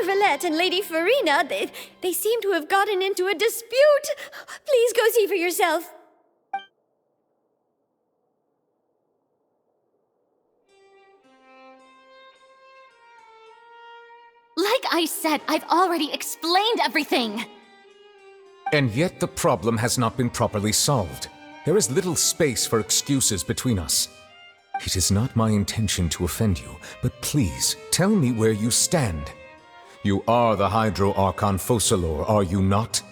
Villette and Lady Furina, they seem to have gotten into a dispute. Please go see for yourself. Like I said, I've already explained everything. And yet the problem has not been properly solved. There is little space for excuses between us. It is not my intention to offend you, but please, tell me where you stand. You are the Hydro Archon Focalor, are you not?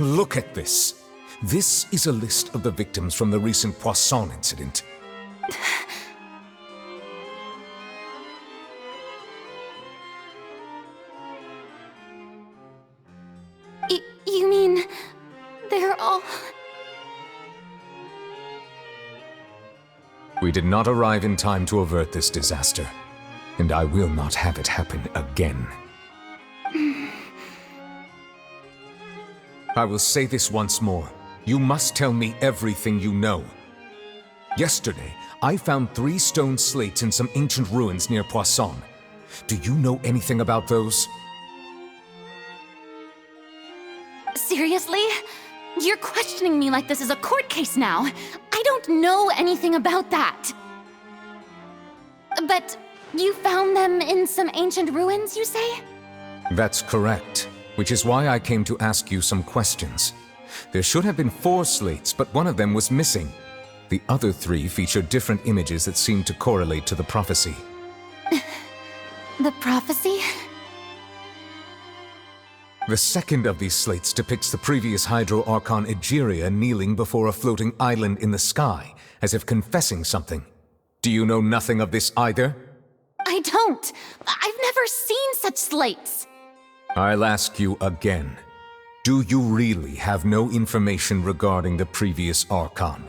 Look at this. This is a list of the victims from the recent Poisson incident. You mean... they're all... We did not arrive in time to avert this disaster, and I will not have it happen again. I will say this once more. You must tell me everything you know. Yesterday, I found 3 stone slates in some ancient ruins near Poisson. Do you know anything about those? Seriously? You're questioning me like this is a court case now. I don't know anything about that. But you found them in some ancient ruins, you say? That's correct, which is why I came to ask you some questions. There should have been 4 slates, but one of them was missing. The other 3 featured different images that seemed to correlate to the prophecy. The prophecy? The second of these slates depicts the previous Hydro Archon Egeria kneeling before a floating island in the sky, as if confessing something. Do you know nothing of this either? I don't. I've never seen such slates. I'll ask you again. Do you really have no information regarding the previous Archon?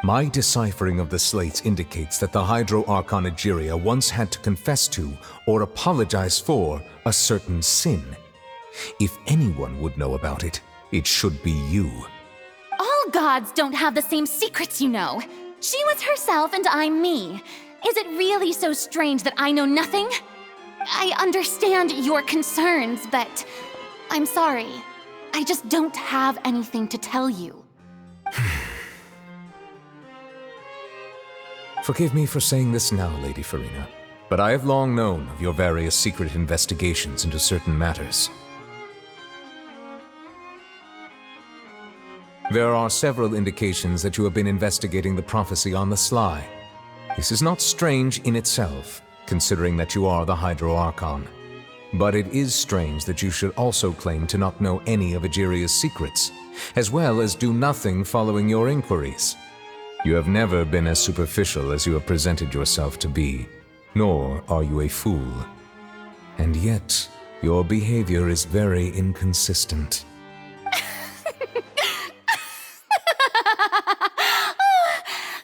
My deciphering of the slates indicates that the Hydro Archon Egeria once had to confess to, or apologize for, a certain sin. If anyone would know about it, it should be you. All gods don't have the same secrets, you know. She was herself and I'm me. Is it really so strange that I know nothing? I understand your concerns, but I'm sorry. I just don't have anything to tell you. Forgive me for saying this now, Lady Furina, but I have long known of your various secret investigations into certain matters. There are several indications that you have been investigating the prophecy on the sly. This is not strange in itself, considering that you are the Hydro Archon. But it is strange that you should also claim to not know any of Egeria's secrets, as well as do nothing following your inquiries. You have never been as superficial as you have presented yourself to be, nor are you a fool. And yet, your behavior is very inconsistent.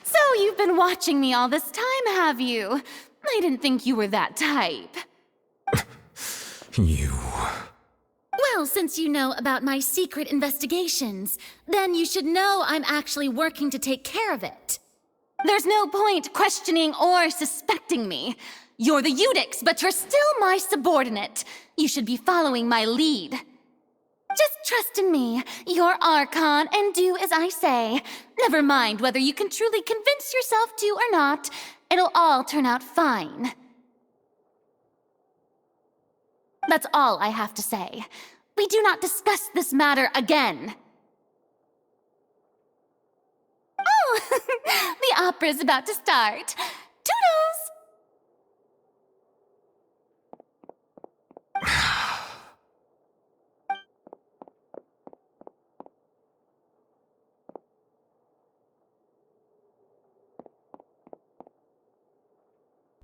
So you've been watching me all this time, have you? I didn't think you were that type. You... Well, since you know about my secret investigations, then you should know I'm actually working to take care of it. There's no point questioning or suspecting me. You're the Eudix, but you're still my subordinate. You should be following my lead. Just trust in me, you're Archon, and do as I say. Never mind whether you can truly convince yourself to or not. It'll all turn out fine. That's all I have to say. We do not discuss this matter again. Oh, the opera's about to start. Toodles!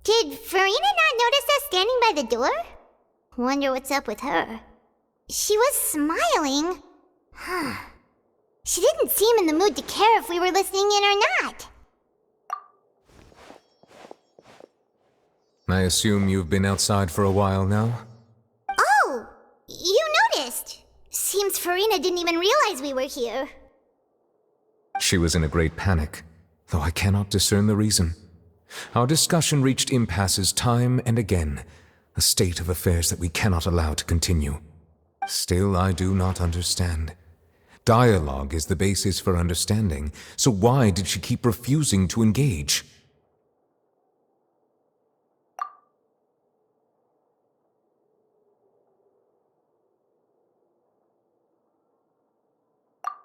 Did Furina not notice us standing by the door? Wonder what's up with her. She was smiling. She didn't seem in the mood to care if we were listening in or not. I assume you've been outside for a while now? Oh, you noticed. Seems Furina didn't even realize we were here. She was in a great panic, though I cannot discern the reason. Our discussion reached impasses time and again, a state of affairs that we cannot allow to continue. Still, I do not understand. Dialogue is the basis for understanding, so why did she keep refusing to engage?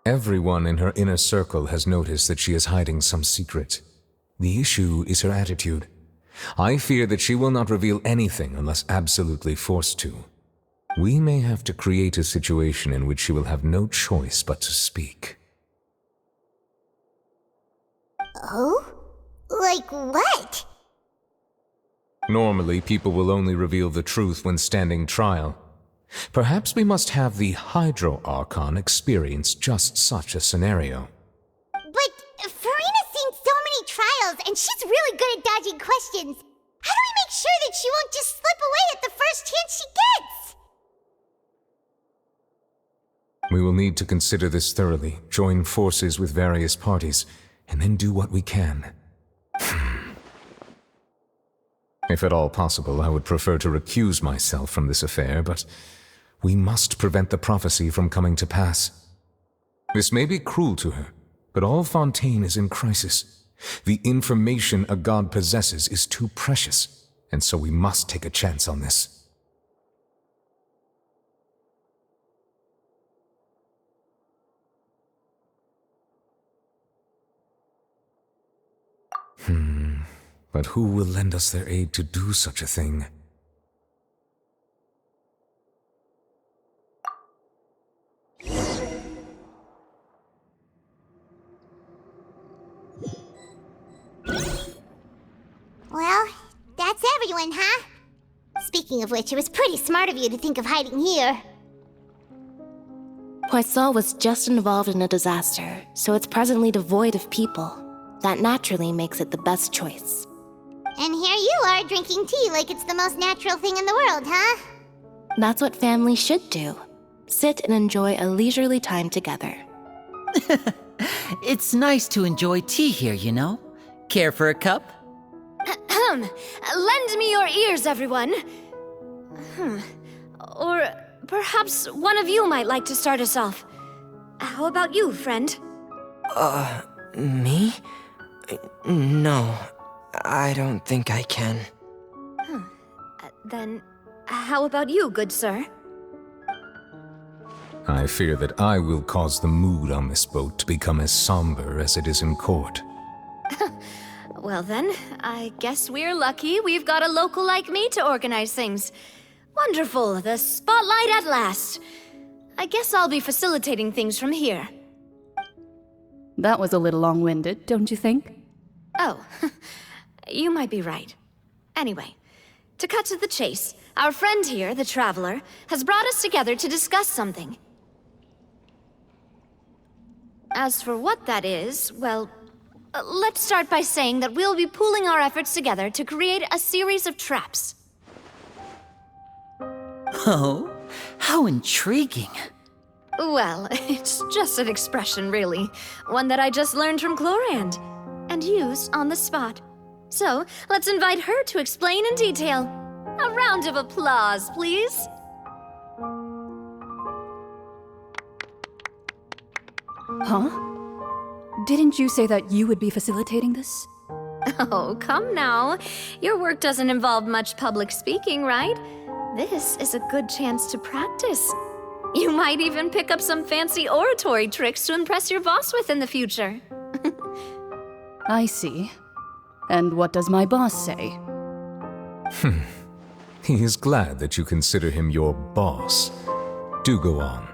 Everyone in her inner circle has noticed that she is hiding some secret. The issue is her attitude. I fear that she will not reveal anything unless absolutely forced to. We may have to create a situation in which she will have no choice but to speak. Oh? Like what? Normally, people will only reveal the truth when standing trial. Perhaps we must have the Hydro Archon experience just such a scenario. But Furina's seen so many trials, and she's really good at dodging questions. How do we make sure that she won't just slip away at the first chance she gets? We will need to consider this thoroughly, join forces with various parties, and then do what we can. If at all possible, I would prefer to recuse myself from this affair, but we must prevent the prophecy from coming to pass. This may be cruel to her, but all Fontaine is in crisis. The information a god possesses is too precious, and so we must take a chance on this. But who will lend us their aid to do such a thing? Well, that's everyone, huh? Speaking of which, it was pretty smart of you to think of hiding here. Poisson was just involved in a disaster, so it's presently devoid of people. That naturally makes it the best choice. And here you are drinking tea like it's the most natural thing in the world, huh? That's what families should do. Sit and enjoy a leisurely time together. It's nice to enjoy tea here, you know? Care for a cup? Lend me your ears, everyone. Or perhaps one of you might like to start us off. How about you, friend? Me? No, I don't think I can. Then, how about you, good sir? I fear that I will cause the mood on this boat to become as somber as it is in court. Well then, I guess we're lucky we've got a local like me to organize things. Wonderful, the spotlight at last. I guess I'll be facilitating things from here. That was a little long-winded, don't you think? Oh, you might be right. Anyway, to cut to the chase, our friend here, the Traveler, has brought us together to discuss something. As for what that is, well, let's start by saying that we'll be pooling our efforts together to create a series of traps. Oh, how intriguing. Well, it's just an expression, really. One that I just learned from Chlorand, and used on the spot. So, let's invite her to explain in detail. A round of applause, please. Huh? Didn't you say that you would be facilitating this? Oh, come now. Your work doesn't involve much public speaking, right? This is a good chance to practice. You might even pick up some fancy oratory tricks to impress your boss with in the future. I see. And what does my boss say? He is glad that you consider him your boss. Do go on.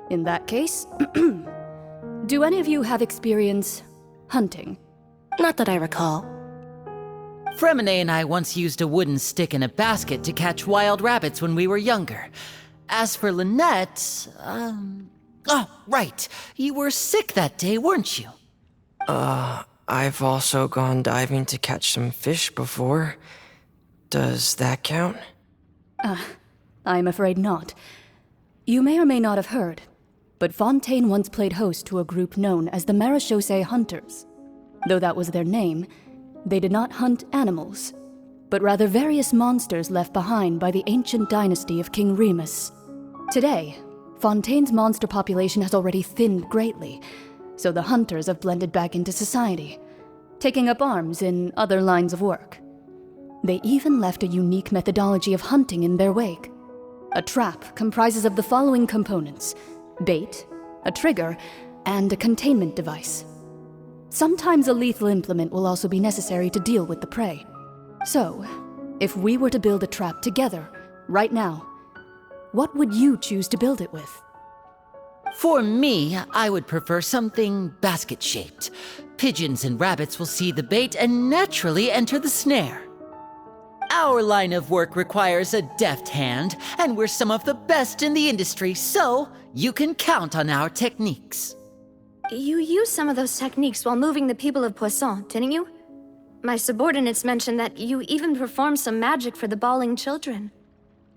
In that case, do any of you have experience hunting? Not that I recall. Fremine and I once used a wooden stick in a basket to catch wild rabbits when we were younger. As for Lynette, oh, right. You were sick that day, weren't you? I've also gone diving to catch some fish before. Does that count? I'm afraid not. You may or may not have heard, but Fontaine once played host to a group known as the Marechaussee Hunters. Though that was their name, they did not hunt animals, but rather various monsters left behind by the ancient dynasty of King Remus. Today, Fontaine's monster population has already thinned greatly, so the hunters have blended back into society, taking up arms in other lines of work. They even left a unique methodology of hunting in their wake. A trap comprises of the following components: bait, a trigger, and a containment device. Sometimes a lethal implement will also be necessary to deal with the prey. So, if we were to build a trap together, right now, what would you choose to build it with? For me, I would prefer something basket-shaped. Pigeons and rabbits will see the bait and naturally enter the snare. Our line of work requires a deft hand, and we're some of the best in the industry, so you can count on our techniques. You used some of those techniques while moving the people of Poisson, didn't you? My subordinates mentioned that you even performed some magic for the bawling children.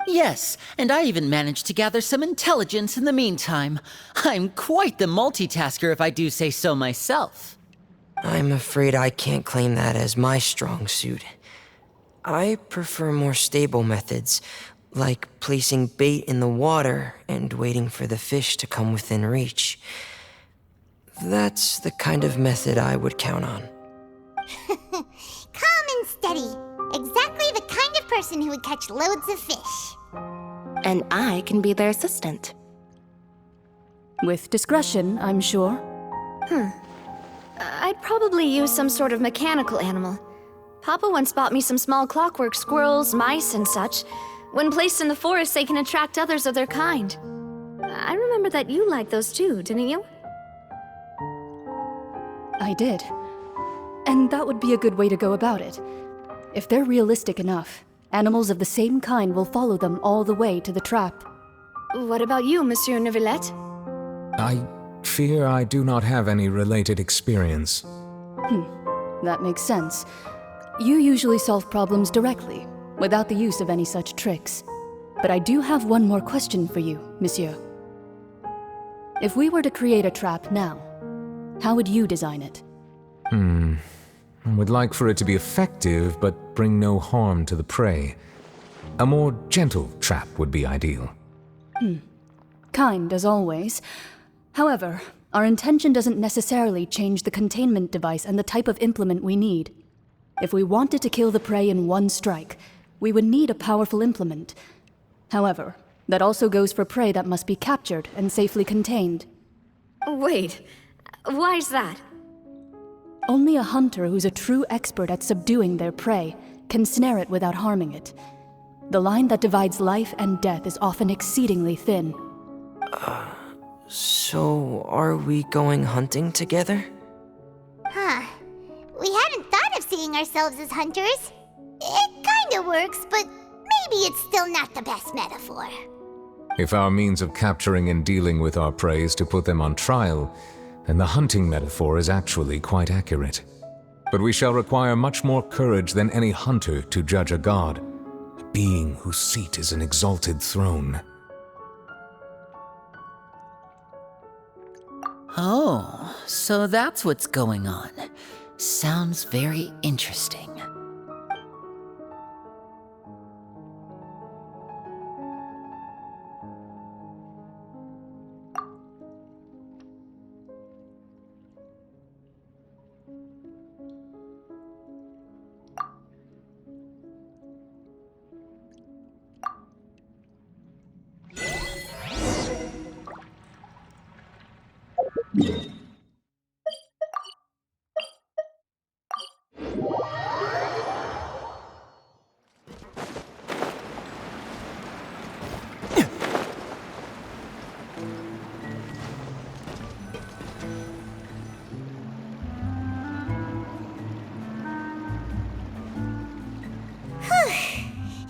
Yes, and I even managed to gather some intelligence in the meantime. I'm quite the multitasker if I do say so myself. I'm afraid I can't claim that as my strong suit. I prefer more stable methods, like placing bait in the water and waiting for the fish to come within reach. That's the kind of method I would count on. Calm and steady. Exactly the kind of person who would catch loads of fish. And I can be their assistant. With discretion, I'm sure. I'd probably use some sort of mechanical animal. Papa once bought me some small clockwork squirrels, mice, and such. When placed in the forest, they can attract others of their kind. I remember that you liked those too, didn't you? I did. And that would be a good way to go about it. If they're realistic enough, animals of the same kind will follow them all the way to the trap. What about you, Monsieur Neuvillette? I fear I do not have any related experience. That makes sense. You usually solve problems directly, without the use of any such tricks. But I do have one more question for you, Monsieur. If we were to create a trap now, how would you design it? I would like for it to be effective, but bring no harm to the prey. A more gentle trap would be ideal. Kind, as always. However, our intention doesn't necessarily change the containment device and the type of implement we need. If we wanted to kill the prey in one strike, we would need a powerful implement. However, that also goes for prey that must be captured and safely contained. Wait, why's that? Only a hunter who's a true expert at subduing their prey can snare it without harming it. The line that divides life and death is often exceedingly thin. So, are we going hunting together? Huh. We hadn't thought of seeing ourselves as hunters. It kinda works, but maybe it's still not the best metaphor. If our means of capturing and dealing with our prey is to put them on trial, then the hunting metaphor is actually quite accurate. But we shall require much more courage than any hunter to judge a god, a being whose seat is an exalted throne. Oh, so that's what's going on. Sounds very interesting.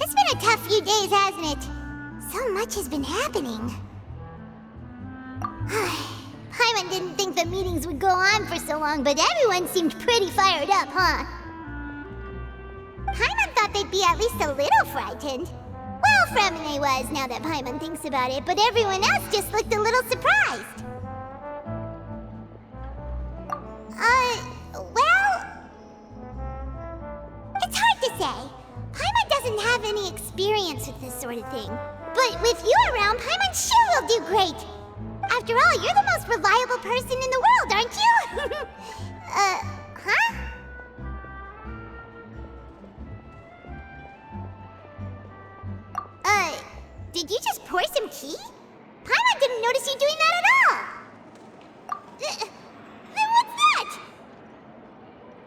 It's been a tough few days, hasn't it? So much has been happening. Paimon didn't think the meetings would go on for so long, but everyone seemed pretty fired up, huh? Paimon thought they'd be at least a little frightened. Well, Furina was, now that Paimon thinks about it, but everyone else just looked a little surprised. Well... It's hard to say. Paimon doesn't have any experience with this sort of thing. But with you around, Paimon sure will do great. After all, you're the most reliable person in the world, aren't you? Huh? Did you just pour some tea? Paimon didn't notice you doing that at all. Then what's that?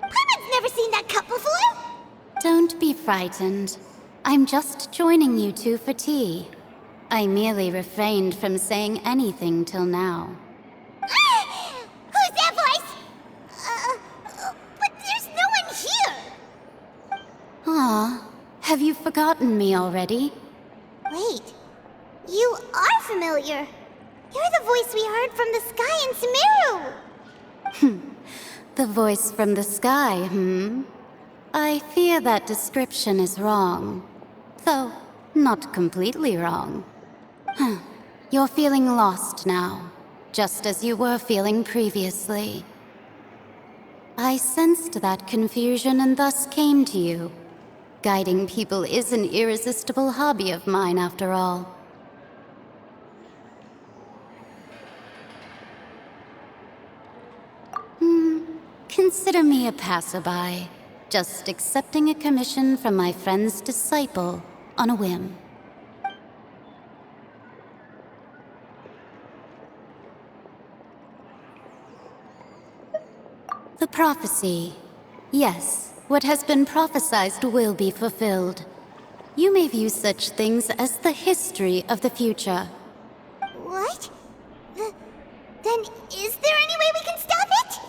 Paimon's never seen that cup before. Don't be frightened. I'm just joining you two for tea. I merely refrained from saying anything till now. Who's that voice? But there's no one here. Aw, have you forgotten me already? Wait, you are familiar. You're the voice we heard from the sky in Sumeru. The voice from the sky, I fear that description is wrong. Though, not completely wrong. You're feeling lost now, just as you were feeling previously. I sensed that confusion and thus came to you. Guiding people is an irresistible hobby of mine, after all. Consider me a passerby, just accepting a commission from my friend's disciple on a whim. The prophecy. Yes, what has been prophesied will be fulfilled. You may view such things as the history of the future. What? Then is there any way we can stop it?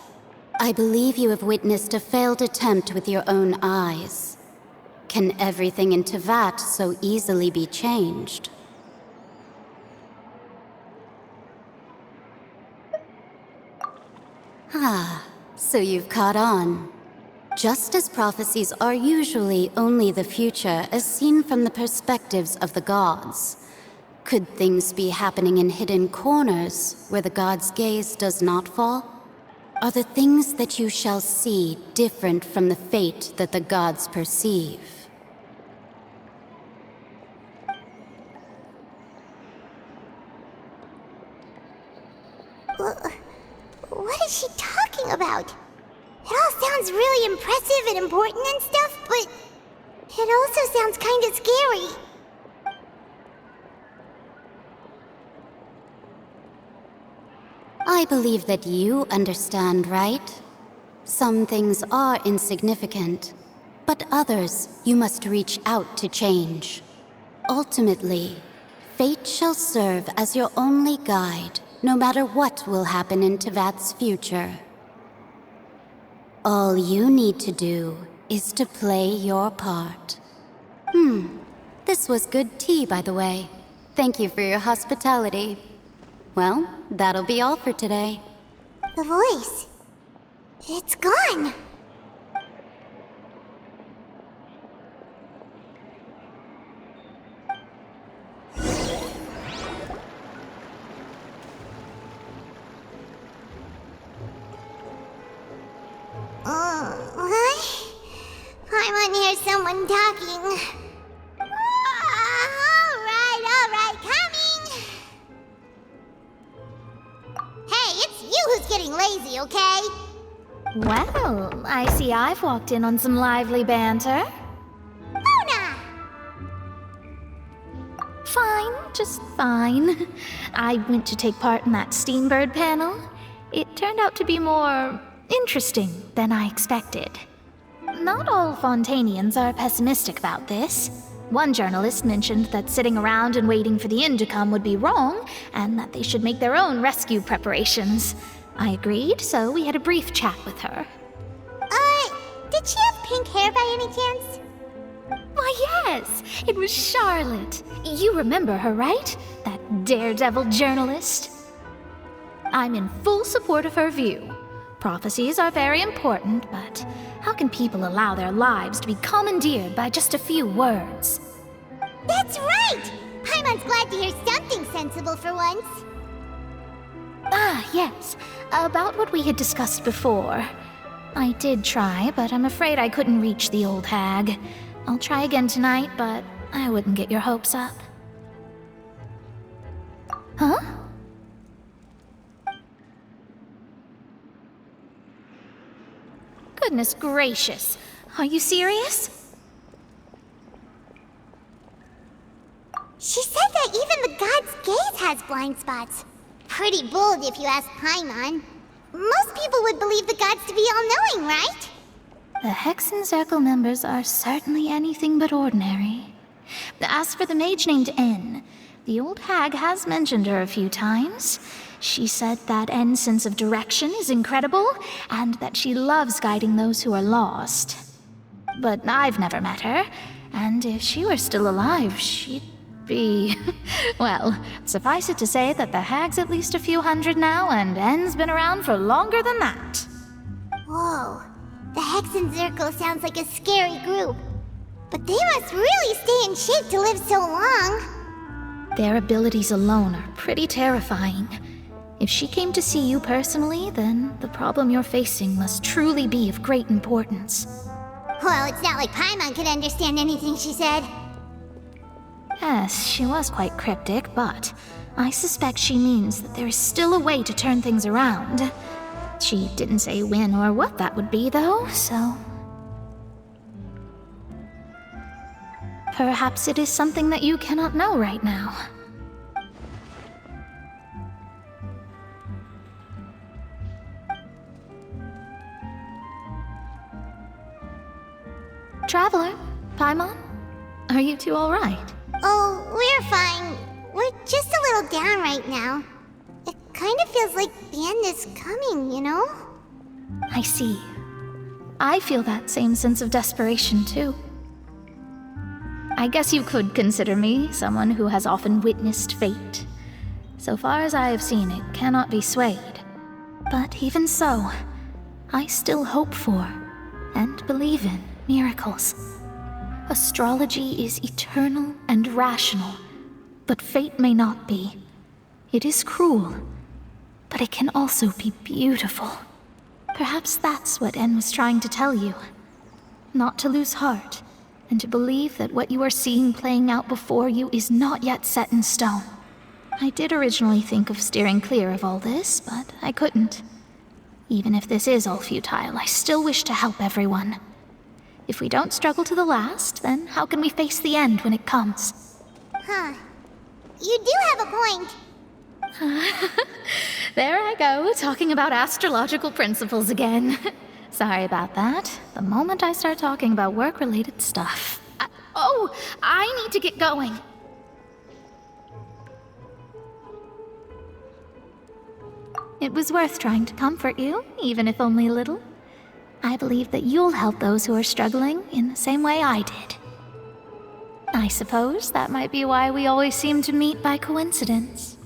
I believe you have witnessed a failed attempt with your own eyes. Can everything in Tevat so easily be changed? So you've caught on. Just as prophecies are usually only the future as seen from the perspectives of the gods, could things be happening in hidden corners where the gods' gaze does not fall? Are the things that you shall see different from the fate that the gods perceive? What is she talking about? It all sounds really impressive and important and stuff, but it also sounds kind of scary. I believe that you understand, right? Some things are insignificant, but others you must reach out to change. Ultimately, fate shall serve as your only guide, no matter what will happen in Tevat's future. All you need to do is to play your part. This was good tea, by the way. Thank you for your hospitality. Well, that'll be all for today. The voice. It's gone. What? I want to hear someone talking. All right, coming. Hey, it's you who's getting lazy, okay? Well, I see I've walked in on some lively banter. Luna! Fine, just fine. I went to take part in that Steambird panel. It turned out to be more interesting than I expected. Not all Fontanians are pessimistic about this. One journalist mentioned that sitting around and waiting for the end to come would be wrong, and that they should make their own rescue preparations. I agreed, so we had a brief chat with her. Did she have pink hair by any chance? Why, yes! It was Charlotte. You remember her, right? That daredevil journalist? I'm in full support of her view. Prophecies are very important, but how can people allow their lives to be commandeered by just a few words? That's right! Paimon's glad to hear something sensible for once. Ah, yes. About what we had discussed before. I did try, but I'm afraid I couldn't reach the old hag. I'll try again tonight, but I wouldn't get your hopes up. Huh? Goodness gracious. Are you serious? She said that even the god's gaze has blind spots. Pretty bold if you ask Paimon. Most people would believe the gods to be all-knowing, right? The Hexen Circle members are certainly anything but ordinary. As for the mage named N, the old hag has mentioned her a few times. She said that N's sense of direction is incredible, and that she loves guiding those who are lost. But I've never met her, and if she were still alive, she'd be... well, suffice it to say that the hag's at least a few hundred now, and N's been around for longer than that. Whoa, the Hexen Circle sounds like a scary group. But they must really stay in shape to live so long. Their abilities alone are pretty terrifying. If she came to see you personally, then the problem you're facing must truly be of great importance. Well, it's not like Paimon could understand anything she said. Yes, she was quite cryptic, but I suspect she means that there is still a way to turn things around. She didn't say when or what that would be, though, so... perhaps it is something that you cannot know right now. Traveler, Paimon, are you two all right? Oh, we're fine. We're just a little down right now. It kind of feels like the end is coming, you know? I see. I feel that same sense of desperation, too. I guess you could consider me someone who has often witnessed fate. So far as I have seen, it cannot be swayed. But even so, I still hope for, and believe in, miracles. Astrology is eternal and rational, but fate may not be. It is cruel, but it can also be beautiful. Perhaps that's what En was trying to tell you. Not to lose heart, and to believe that what you are seeing playing out before you is not yet set in stone. I did originally think of steering clear of all this, but I couldn't. Even if this is all futile, I still wish to help everyone. If we don't struggle to the last, then how can we face the end when it comes? Huh. You do have a point. There I go, talking about astrological principles again. Sorry about that. The moment I start talking about work-related stuff... I need to get going. It was worth trying to comfort you, even if only a little. I believe that you'll help those who are struggling in the same way I did. I suppose that might be why we always seem to meet by coincidence.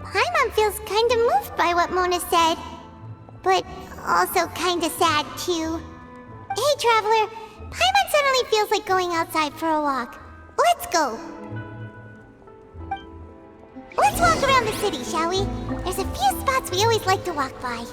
Paimon feels kind of moved by what Mona said, but also kind of sad too. Hey, Traveler, Paimon suddenly feels like going outside for a walk. Let's go. Let's walk around the city, shall we? There's a few spots we always like to walk by.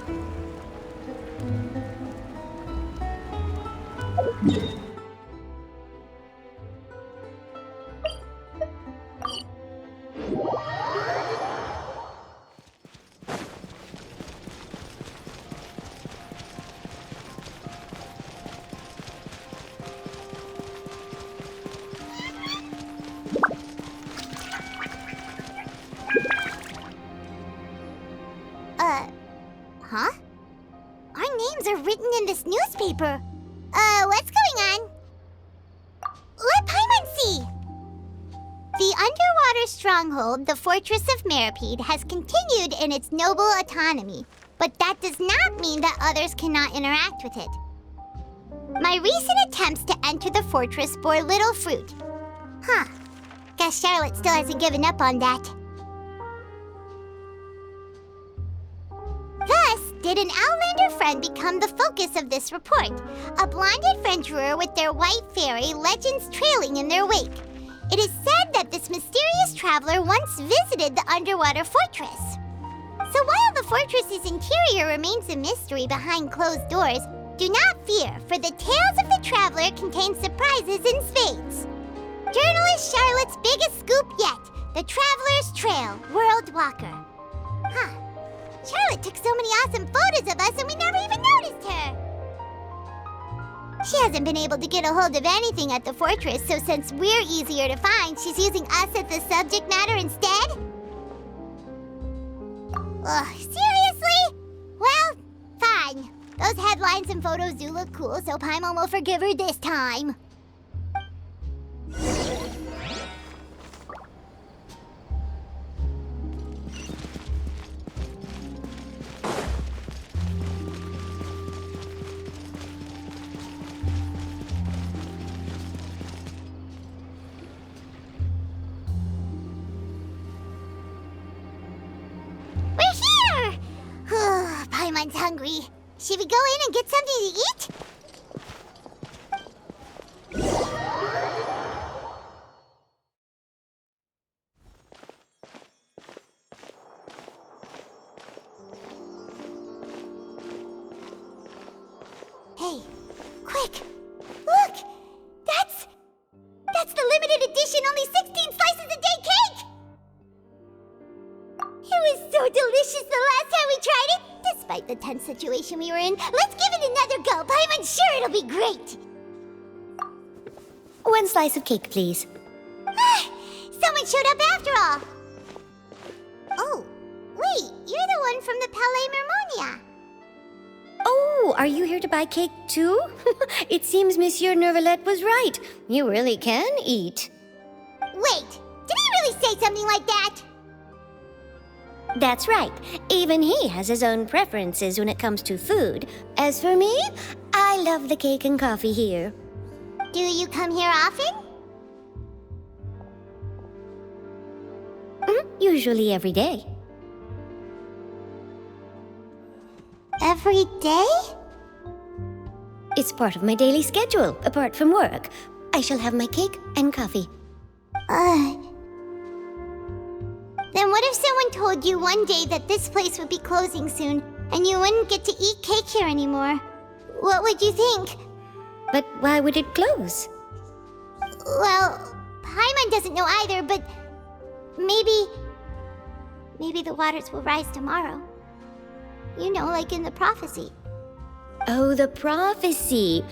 Huh? Our names are written in this newspaper. What's going on? Let Paimon see! The underwater stronghold, the Fortress of Meripede, has continued in its noble autonomy, but that does not mean that others cannot interact with it. My recent attempts to enter the fortress bore little fruit. Huh. Guess Charlotte still hasn't given up on that. Thus, did an Outlander friend become the focus of this report. A blonde adventurer with their white fairy, legends trailing in their wake. It is said that this mysterious traveler once visited the underwater fortress. So while the fortress's interior remains a mystery behind closed doors, do not fear, for the tales of the traveler contain surprises in spades. Journalist Charlotte's biggest scoop yet, the Traveler's Trail, World Walker. Huh. Charlotte took so many awesome photos of us and we never even noticed her. She hasn't been able to get a hold of anything at the fortress, so since we're easier to find, she's using us as the subject matter instead? Ugh, seriously? Well, fine. Those headlines and photos do look cool, so Paimon will forgive her this time. Paimon's hungry. Should we go in and get something to eat? Hey, quick! Look! That's the limited edition, only 16 slices a day cake! It was so delicious the last time we tried it! Despite the tense situation we were in, let's give it another go. Paimon's sure it'll be great. 1 slice of cake, please. Someone showed up after all. Oh, wait, you're the one from the Palais Mermonia. Oh, are you here to buy cake too? It seems Monsieur Nervalette was right. You really can eat. Wait, did he really say something like that? That's right. Even he has his own preferences when it comes to food. As for me, I love the cake and coffee here. Do you come here often? Usually every day. Every day? It's part of my daily schedule, apart from work. I shall have my cake and coffee. Then what if someone told you one day that this place would be closing soon, and you wouldn't get to eat cake here anymore? What would you think? But why would it close? Well, Paimon doesn't know either, but maybe the waters will rise tomorrow. You know, like in the prophecy. Oh, the prophecy.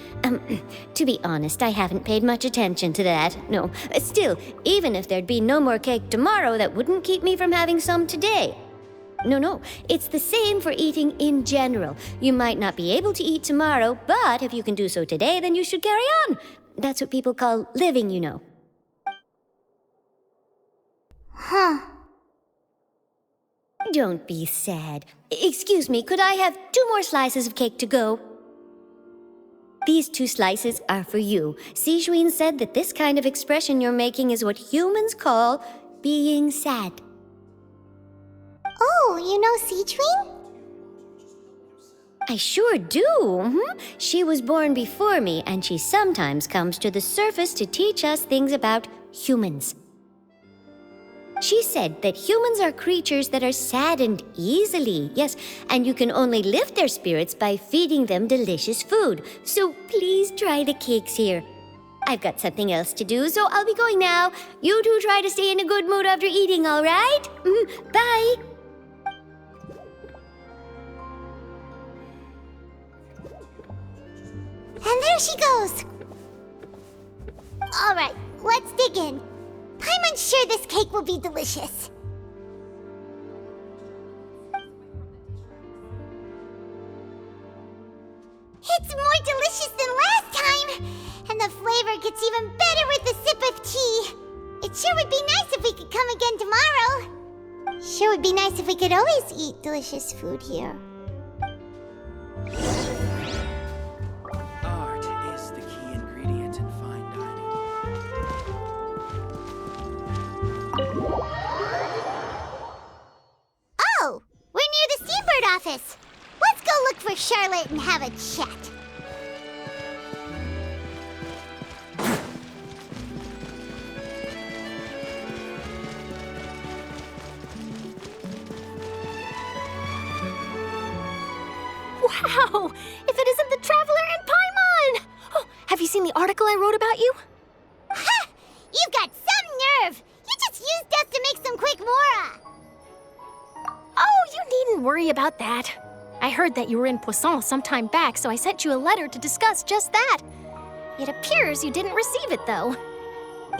To be honest, I haven't paid much attention to that. No, still, even if there'd be no more cake tomorrow, that wouldn't keep me from having some today. No, it's the same for eating in general. You might not be able to eat tomorrow, but if you can do so today, then you should carry on. That's what people call living, you know. Huh. Don't be sad. Excuse me, could I have 2 more slices of cake to go? These 2 slices are for you. Sijuin said that this kind of expression you're making is what humans call being sad. Oh, you know Sijuin? I sure do. She was born before me, and she sometimes comes to the surface to teach us things about humans. She said that humans are creatures that are saddened easily, yes, and you can only lift their spirits by feeding them delicious food. So please try the cakes here. I've got something else to do, so I'll be going now. You two try to stay in a good mood after eating, all right? Bye. And there she goes. All right, let's dig in. Paimon's sure this cake will be delicious. It's more delicious than last time, and the flavor gets even better with a sip of tea. It sure would be nice if we could come again tomorrow. Sure would be nice if we could always eat delicious food here. Art is the key ingredient in fine dining. Oh, we're near the Steambird office. Let's go look for for Charlotte and have a chat. Wow! If it isn't the Traveler and Paimon! Oh, have you seen the article I wrote about you? Ha! You've got some nerve! You just used us to make some quick mora! Oh, you needn't worry about that. I heard that you were in Poisson some time back, so I sent you a letter to discuss just that. It appears you didn't receive it, though.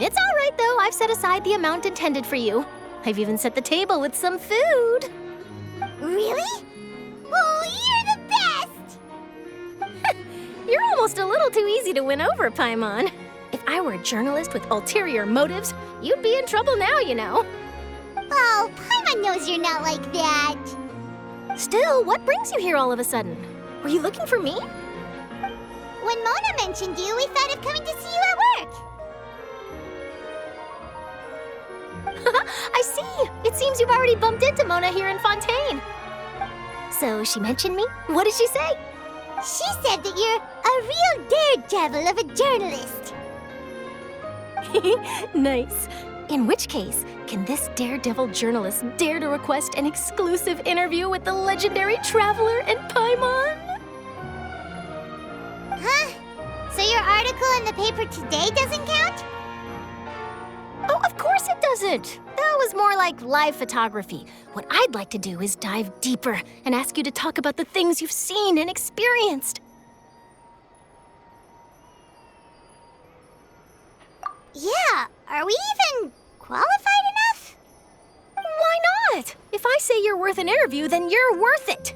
It's all right, though. I've set aside the amount intended for you. I've even set the table with some food. Really? Oh, you're the best! You're almost a little too easy to win over, Paimon. If I were a journalist with ulterior motives, you'd be in trouble now, you know. Oh, Paimon knows you're not like that. Still, what brings you here all of a sudden? Were you looking for me? When Mona mentioned you, we thought of coming to see you at work. I see. It seems you've already bumped into Mona here in Fontaine. So she mentioned me? What did she say? She said that you're a real daredevil of a journalist. Nice. In which case, can this daredevil journalist dare to request an exclusive interview with the legendary Traveler and Paimon? Huh? So your article in the paper today doesn't count? Oh, of course it doesn't. That was more like live photography. What I'd like to do is dive deeper and ask you to talk about the things you've seen and experienced. Yeah, are we even qualified enough? Why not? If I say you're worth an interview, then you're worth it.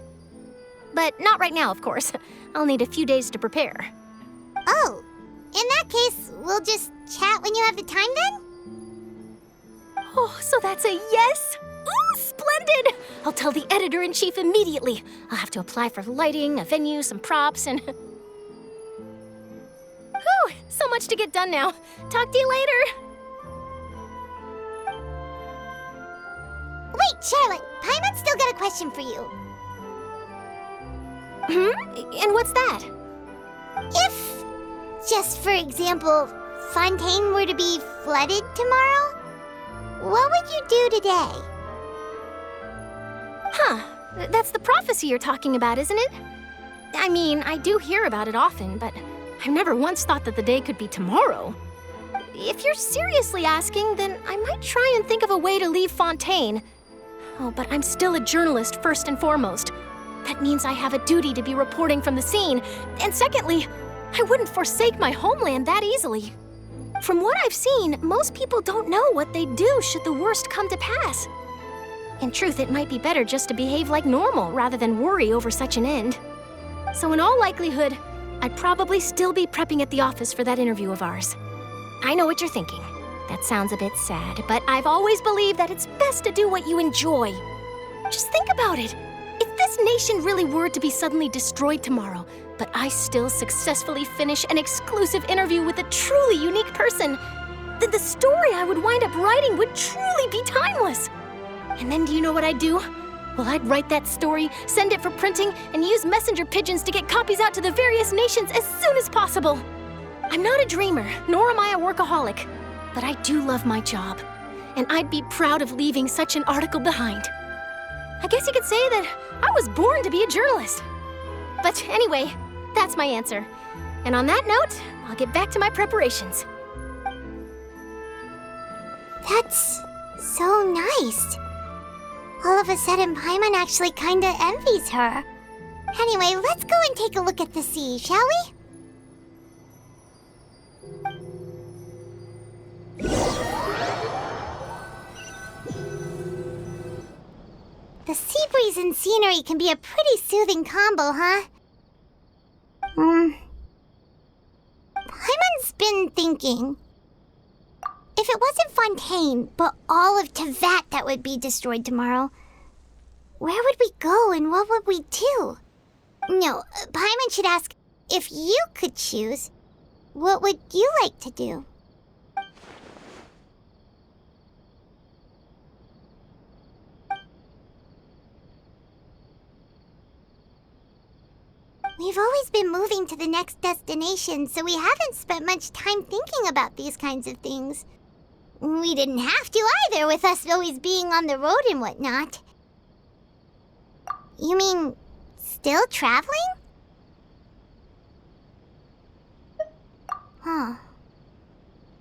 But not right now, of course. I'll need a few days to prepare. Oh, in that case, we'll just chat when you have the time then? Oh, so that's a yes? Ooh, splendid! I'll tell the editor-in-chief immediately. I'll have to apply for lighting, a venue, some props, and... Whew, so much to get done now. Talk to you later. Wait, Charlotte, Paimon's still got a question for you. And what's that? If, just for example, Fontaine were to be flooded tomorrow, what would you do today? Huh, that's the prophecy you're talking about, isn't it? I mean, I do hear about it often, but I've never once thought that the day could be tomorrow. If you're seriously asking, then I might try and think of a way to leave Fontaine. Oh, but I'm still a journalist first and foremost. That means I have a duty to be reporting from the scene. And secondly, I wouldn't forsake my homeland that easily. From what I've seen, most people don't know what they'd do should the worst come to pass. In truth, it might be better just to behave like normal rather than worry over such an end. So in all likelihood, I'd probably still be prepping at the office for that interview of ours. I know what you're thinking. That sounds a bit sad, but I've always believed that it's best to do what you enjoy. Just think about it. If this nation really were to be suddenly destroyed tomorrow, but I still successfully finish an exclusive interview with a truly unique person, then the story I would wind up writing would truly be timeless. And then do you know what I'd do? Well, I'd write that story, send it for printing, and use messenger pigeons to get copies out to the various nations as soon as possible. I'm not a dreamer, nor am I a workaholic, but I do love my job, and I'd be proud of leaving such an article behind. I guess you could say that I was born to be a journalist. But anyway, that's my answer. And on that note, I'll get back to my preparations. That's so nice. All of a sudden, Paimon actually kinda envies her. Anyway, let's go and take a look at the sea, shall we? The sea breeze and scenery can be a pretty soothing combo, huh? Paimon's been thinking. If it wasn't Fontaine, but all of Tevat that would be destroyed tomorrow, where would we go and what would we do? No, Paimon should ask, if you could choose, what would you like to do? We've always been moving to the next destination, so we haven't spent much time thinking about these kinds of things. We didn't have to either, with us always being on the road and whatnot. You mean, still traveling? Huh.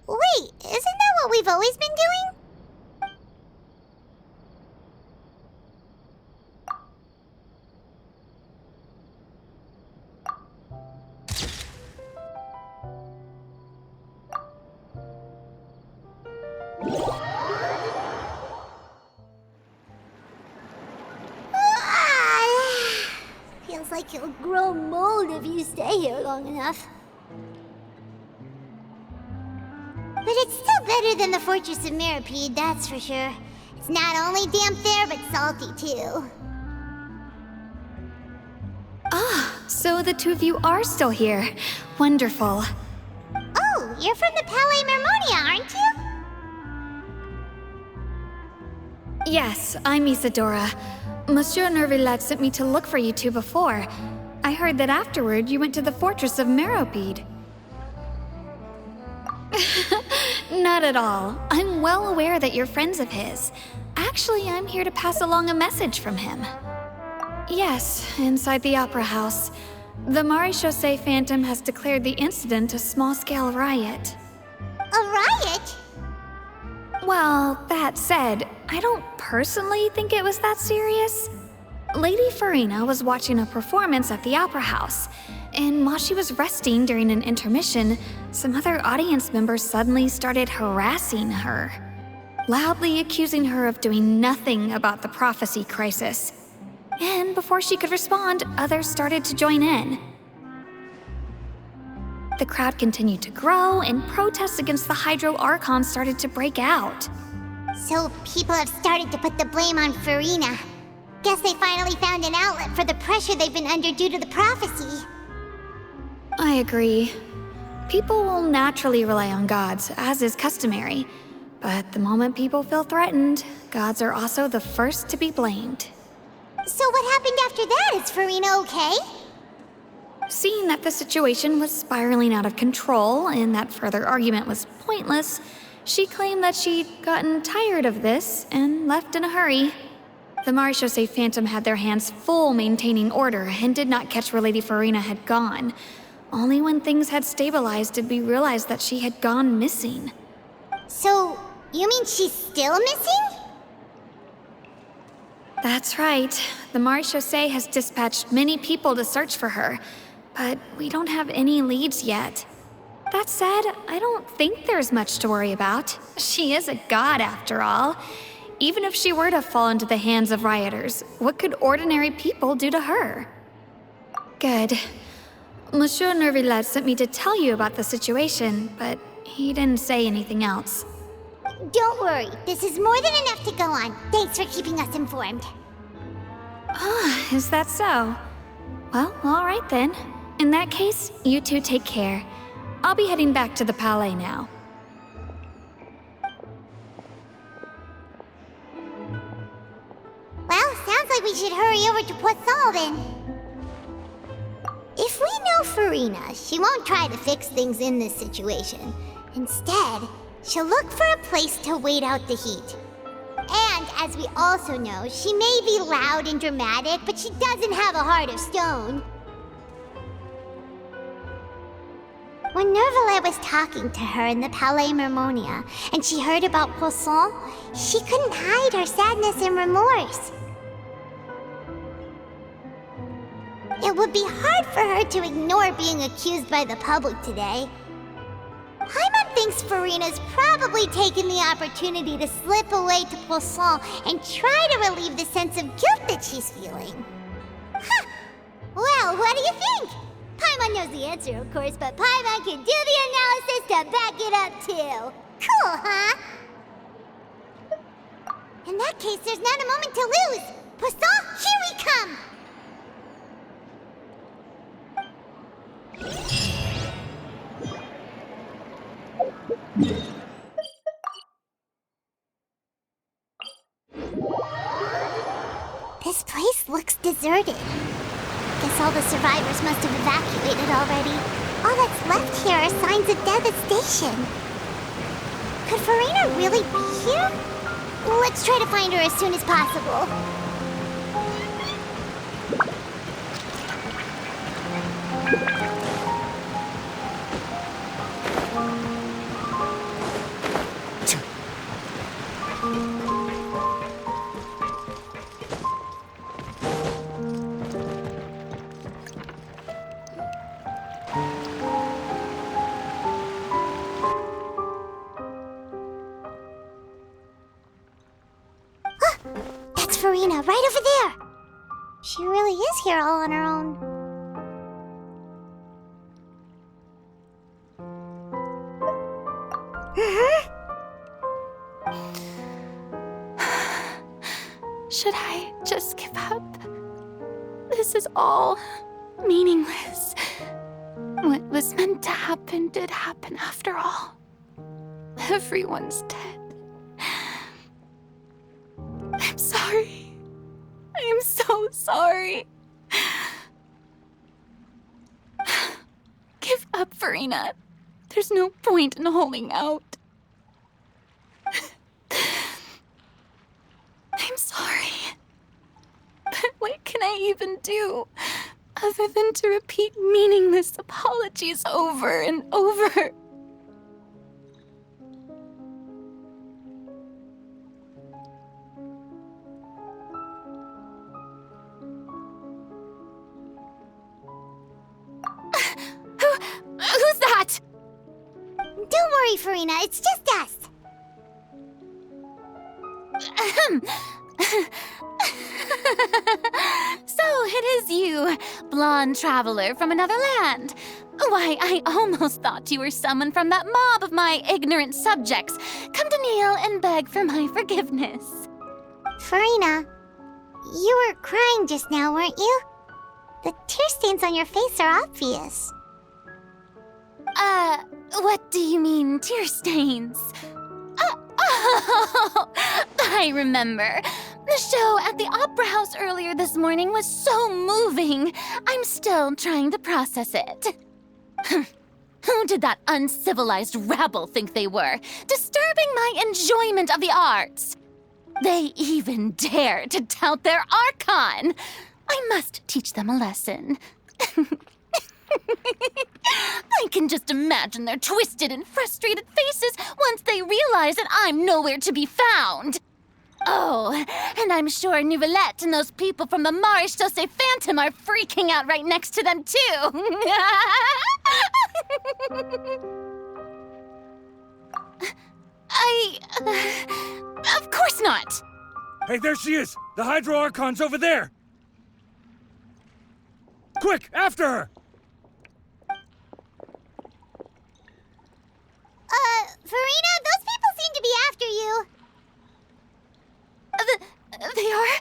Wait, isn't that what we've always been doing? Feels like you'll grow mold if you stay here long enough. But it's still better than the Fortress of Mirapede, that's for sure. It's not only damp there, but salty too. So the two of you are still here. Wonderful. Oh, you're from the Palais Mermonia, aren't you? Yes, I'm Isadora. Monsieur Nervillet sent me to look for you two before. I heard that afterward you went to the Fortress of Meropide. Not at all. I'm well aware that you're friends of his. Actually, I'm here to pass along a message from him. Yes, inside the Opera House. The Maréchaussée Phantom has declared the incident a small-scale riot. A riot? Well, that said, I don't personally think it was that serious. Lady Furina was watching a performance at the Opera House, and while she was resting during an intermission, some other audience members suddenly started harassing her, loudly accusing her of doing nothing about the prophecy crisis. And before she could respond, others started to join in. The crowd continued to grow, and protests against the Hydro Archon started to break out. So people have started to put the blame on Furina. Guess they finally found an outlet for the pressure they've been under due to the prophecy. I agree. People will naturally rely on gods, as is customary. But the moment people feel threatened, gods are also the first to be blamed. So what happened after that? Is Furina okay? Seeing that the situation was spiraling out of control and that further argument was pointless, she claimed that she'd gotten tired of this and left in a hurry. The Maréchaussée Phantom had their hands full maintaining order and did not catch where Lady Furina had gone. Only when things had stabilized did we realize that she had gone missing. So, you mean she's still missing? That's right. The Maréchaussée has dispatched many people to search for her, but we don't have any leads yet. That said, I don't think there's much to worry about. She is a god after all. Even if she were to fall into the hands of rioters, what could ordinary people do to her? Good. Monsieur Nervillet sent me to tell you about the situation, but he didn't say anything else. Don't worry, this is more than enough to go on. Thanks for keeping us informed. Ah, is that so? Well, all right then. In that case, you two take care. I'll be heading back to the Palais now. Well, sounds like we should hurry over to Poisson then. If we know Furina, she won't try to fix things in this situation. Instead, she'll look for a place to wait out the heat. And, as we also know, she may be loud and dramatic, but she doesn't have a heart of stone. When Nervillet was talking to her in the Palais Mermonia, and she heard about Poisson, she couldn't hide her sadness and remorse. It would be hard for her to ignore being accused by the public today. Paimon thinks Furina's probably taken the opportunity to slip away to Poisson and try to relieve the sense of guilt that she's feeling. Huh! Well, what do you think? Paimon knows the answer, of course, but Paimon can do the analysis to back it up, too. Cool, huh? In that case, there's not a moment to lose. Poisson, here we come! This place looks deserted. Guess guess all the survivors must have evacuated already. All that's left here are signs of devastation. Could Furina really be here? Let's try to find her as soon as possible. That's Furina, right over there! She really is here all on her own. Should I just give up? This is all meaningless. What was meant to happen did happen after all. Everyone's dead. I'm sorry. I am so sorry. Give up, Furina. There's no point in holding out. I'm sorry. But what can I even do other than to repeat meaningless apologies over and over? Who's that? Don't worry, Furina, it's just us. So it is you, blonde traveler from another land. Why, I almost thought you were someone from that mob of my ignorant subjects. Come to kneel and beg for my forgiveness. Furina, you were crying just now, weren't you? The tear stains on your face are obvious. What do you mean, tear stains? Oh, I remember. The show at the Opera House earlier this morning was so moving. I'm still trying to process it. Who did that uncivilized rabble think they were, disturbing my enjoyment of the arts? They even dare to tout their Archon. I must teach them a lesson. I can just imagine their twisted and frustrated faces once they realize that I'm nowhere to be found. Oh, and I'm sure Nouvellette and those people from the Maréchaussée Phantom are freaking out right next to them, too. Of course not. Hey, there she is! The Hydro Archon's over there! Quick, after her! Furina, those people seem to be after you. They are?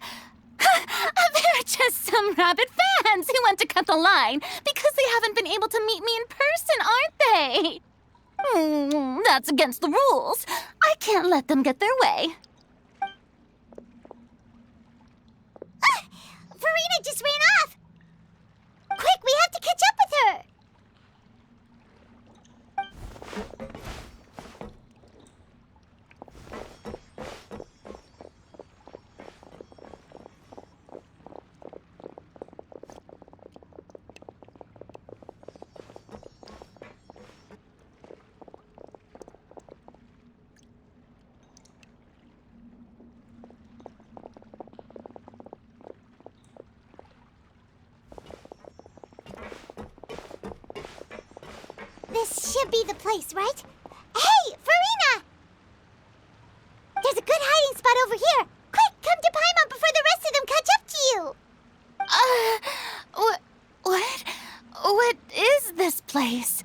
They're just some rabid fans who want to cut the line because they haven't been able to meet me in person, aren't they? That's against the rules. I can't let them get their way. Furina just ran off! Quick, we have to catch up with her! This should be the place, right? Hey, Furina! There's a good hiding spot over here. Quick, come to Paimon before the rest of them catch up to you. What? What is this place?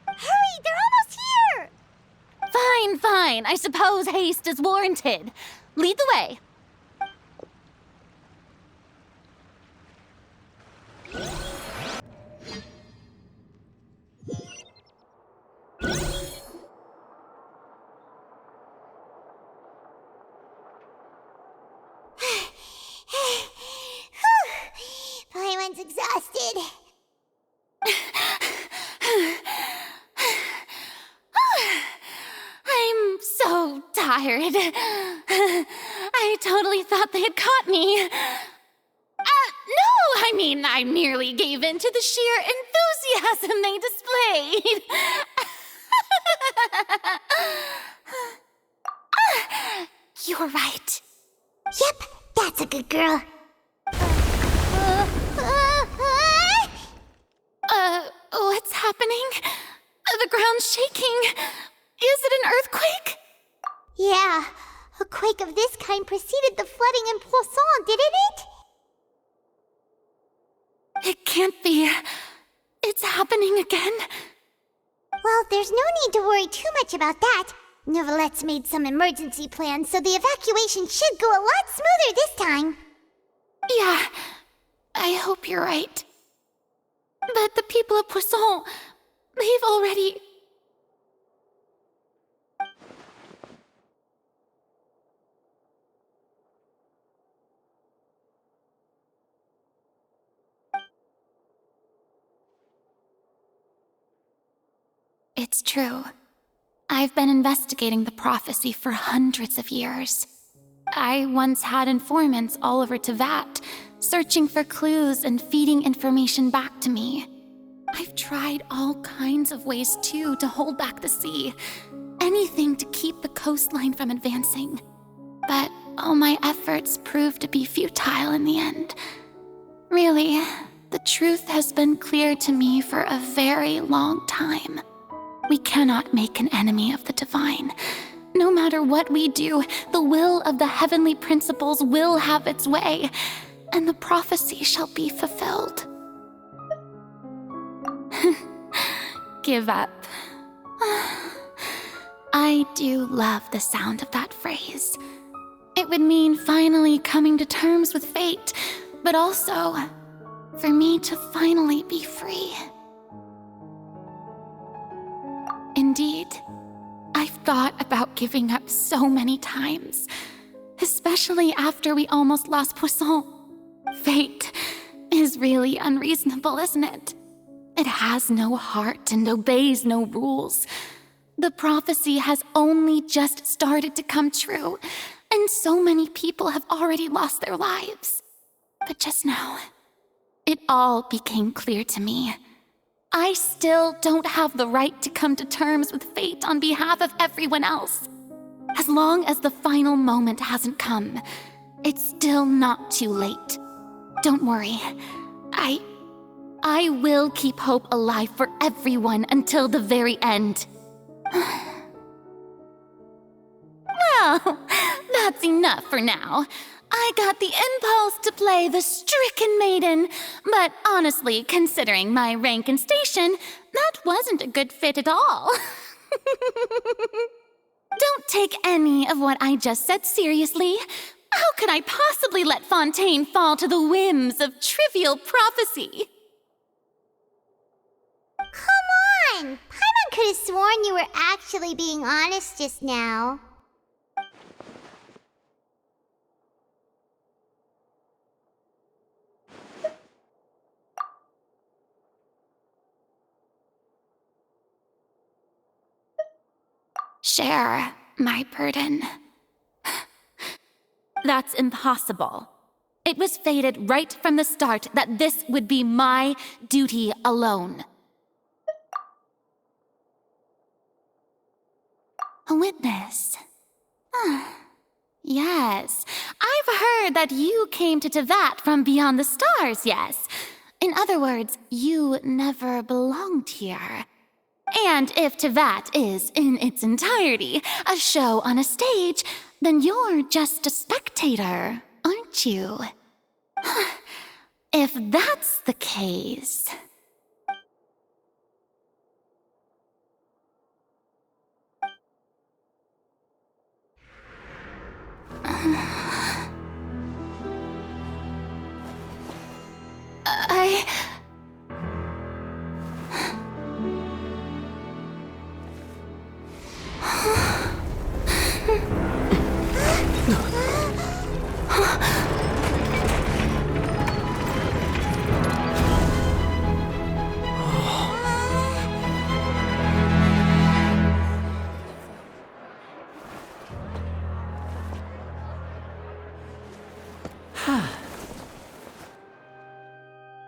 Hurry, they're almost here. Fine. I suppose haste is warranted. Lead the way. Paimon's exhausted. tired. I totally thought they had caught me. No, I mean, I merely gave in to the sheer enthusiasm they displayed. You're right. Yep, that's a good girl. What's happening? The ground's shaking. Is it an earthquake? Yeah, a quake of this kind preceded the flooding in Poisson, didn't it? It can't be. It's happening again. Well, there's no need to worry too much about that. Novelette's made some emergency plans, so the evacuation should go a lot smoother this time. Yeah, I hope you're right. But the people of Poisson, they've already... It's true. I've been investigating the prophecy for hundreds of years. I once had informants all over Tevat, searching for clues and feeding information back to me. I've tried all kinds of ways, too, to hold back the sea. Anything to keep the coastline from advancing. But all my efforts proved to be futile in the end. Really, the truth has been clear to me for a very long time. We cannot make an enemy of the divine. No matter what we do, the will of the heavenly principles will have its way, and the prophecy shall be fulfilled. Give up. I do love the sound of that phrase. It would mean finally coming to terms with fate, but also for me to finally be free. Indeed, I've thought about giving up so many times, especially after we almost lost Poisson. Fate is really unreasonable, isn't it? It has no heart and obeys no rules. The prophecy has only just started to come true, and so many people have already lost their lives. But just now, it all became clear to me. I still don't have the right to come to terms with fate on behalf of everyone else. As long as the final moment hasn't come, it's still not too late. Don't worry. I will keep hope alive for everyone until the very end. Well, that's enough for now. I got the impulse to play the stricken maiden, but honestly, considering my rank and station, that wasn't a good fit at all. Don't take any of what I just said seriously. How could I possibly let Fontaine fall to the whims of trivial prophecy? Come on! Paimon could have sworn you were actually being honest just now. Share my burden. That's impossible. It was fated right from the start that this would be my duty alone. A witness. Yes, I've heard that you came to Tevat from beyond the stars, yes. In other words, you never belonged here. And if Tevat is, in its entirety, a show on a stage, then you're just a spectator, aren't you? If that's the case...